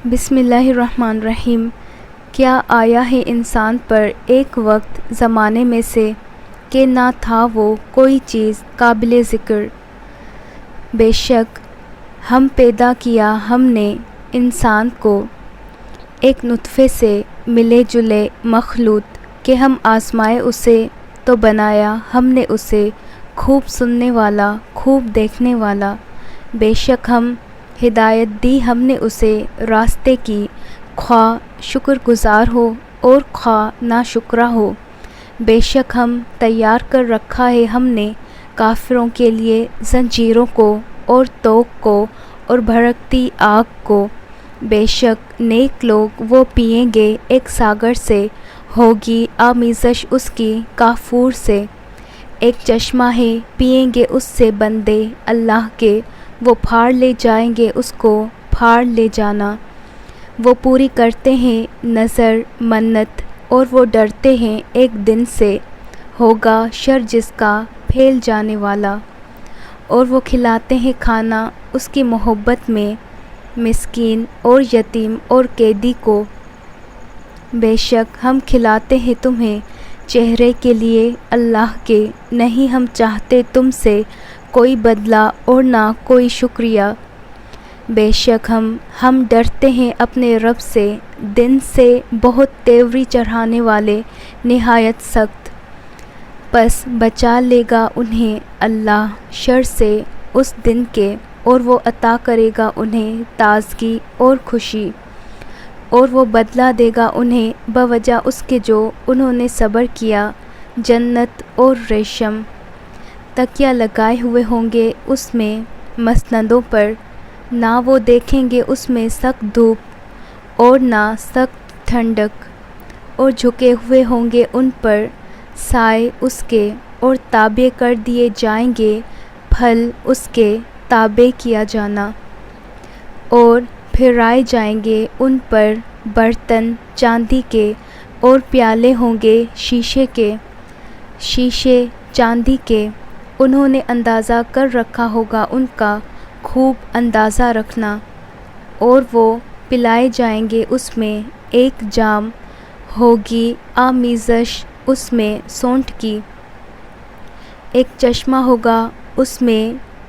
بسم اللہ الرحمن الرحیم۔ کیا آیا ہے انسان پر ایک وقت زمانے میں سے کہ نہ تھا وہ کوئی چیز قابل ذکر۔ بے شک ہم پیدا کیا ہم نے انسان کو ایک نطفے سے ملے جلے مخلوط کہ ہم آزمائے اسے تو بنایا ہم نے اسے خوب سننے والا خوب دیکھنے والا۔ بے شک ہم ہدایت دی ہم نے اسے راستے کی، خواہ شکر گزار ہو اور خواہ ناشکرہ ہو۔ بے شک ہم تیار کر رکھا ہے ہم نے کافروں کے لیے زنجیروں کو اور توق کو اور بھڑکتی آگ کو۔ بے شک نیک لوگ وہ پئیں گے ایک ساغر سے، ہوگی آمیزش اس کی کافور سے۔ ایک چشمہ ہے پئیں گے اس سے بندے اللہ کے، وہ پھاڑ لے جائیں گے اس کو پھاڑ لے جانا۔ وہ پوری کرتے ہیں نظر منت اور وہ ڈرتے ہیں ایک دن سے، ہوگا شر جس کا پھیل جانے والا۔ اور وہ کھلاتے ہیں کھانا اس کی محبت میں مسکین اور یتیم اور قیدی کو۔ بے شک ہم کھلاتے ہیں تمہیں چہرے کے لیے اللہ کے، نہیں ہم چاہتے تم سے کوئی بدلہ اور نہ کوئی شکریہ۔ بے شک ہم ڈرتے ہیں اپنے رب سے دن سے بہت تیوری چڑھانے والے نہایت سخت۔ پس بچا لے گا انہیں اللہ شر سے اس دن کے، اور وہ عطا کرے گا انہیں تازگی اور خوشی، اور وہ بدلہ دے گا انہیں بوجہ اس کے جو انہوں نے صبر کیا۔ جنت اور ریشم تکیہ لگائے ہوئے ہوں گے اس میں مسندوں پر، نہ وہ دیکھیں گے اس میں سخت دھوپ اور نہ سخت ٹھنڈک، اور جھکے ہوئے ہوں گے ان پر سائے اس کے، اور تابع کر دیے جائیں گے پھل اس کے تابع کیا جانا، اور پھرائے جائیں گے ان پر برتن چاندی کے، اور پیالے ہوں گے شیشے کے، شیشے چاندی کے۔ انہوں نے اندازہ کر رکھا ہوگا ان کا خوب اندازہ رکھنا، اور وہ پلائے جائیں گے اس میں ایک جام، ہوگی آمیزش اس میں سونٹھ کی۔ ایک چشمہ ہوگا اس میں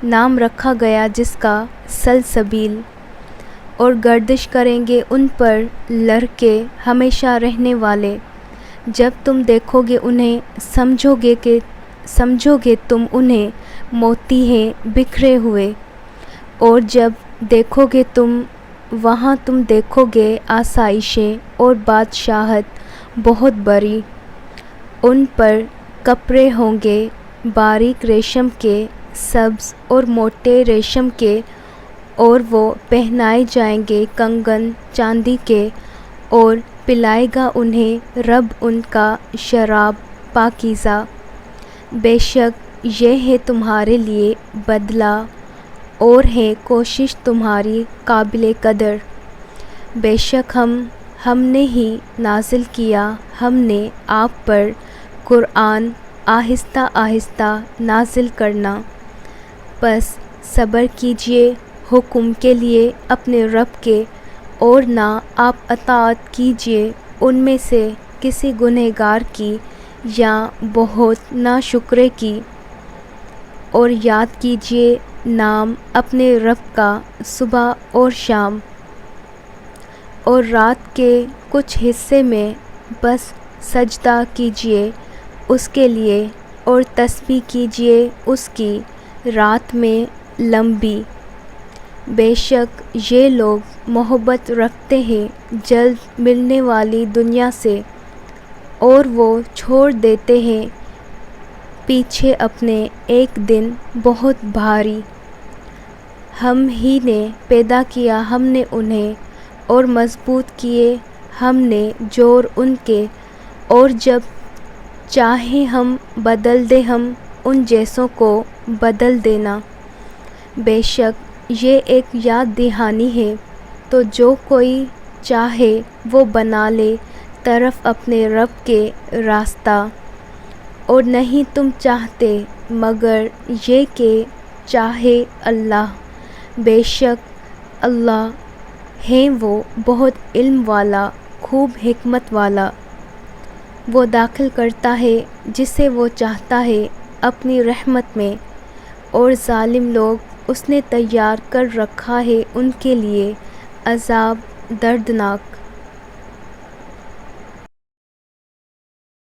نام رکھا گیا جس کا سلسبیل، اور گردش کریں گے ان پر لڑکے ہمیشہ رہنے والے۔ جب تم دیکھو گے انہیں سمجھو گے تم انہیں موتی ہیں بکھرے ہوئے، اور جب دیکھو گے تم وہاں تم دیکھو گے آسائشیں اور بادشاہت بہت بڑی۔ ان پر کپڑے ہوں گے باریک ریشم کے، سبز اور موٹے ریشم کے، اور وہ پہنائے جائیں گے کنگن چاندی کے، اور پلائے گا انہیں رب ان کا شراب پاکیزہ۔ بے شک یہ ہے تمہارے لیے بدلہ اور ہے کوشش تمہاری قابل قدر۔ بے شک ہم نے ہی نازل کیا ہم نے آپ پر قرآن آہستہ آہستہ نازل کرنا۔ پس صبر کیجئے حکم کے لیے اپنے رب کے، اور نہ آپ اطاعت کیجئے ان میں سے کسی گنہگار کی یا بہت ناشکرے کی، اور یاد کیجئے نام اپنے رب کا صبح اور شام، اور رات کے کچھ حصے میں بس سجدہ کیجئے اس کے لیے، اور تسبیح کیجئے اس کی رات میں لمبی۔ بے شک یہ لوگ محبت رکھتے ہیں جلد ملنے والی دنیا سے، اور وہ چھوڑ دیتے ہیں پیچھے اپنے ایک دن بہت بھاری۔ ہم ہی نے پیدا کیا ہم نے انہیں، اور مضبوط کیے ہم نے جوڑ ان کے، اور جب چاہیں ہم بدل دیں ہم ان جیسوں کو بدل دینا۔ بے شک یہ ایک یاد دہانی ہے، تو جو کوئی چاہے وہ بنا لے طرف اپنے رب کے راستہ، اور نہیں تم چاہتے مگر یہ کہ چاہے اللہ۔ بے شک اللہ ہے وہ بہت علم والا، خوب حکمت والا۔ وہ داخل کرتا ہے جسے وہ چاہتا ہے اپنی رحمت میں، اور ظالم لوگ اس نے تیار کر رکھا ہے ان کے لیے عذاب دردناک۔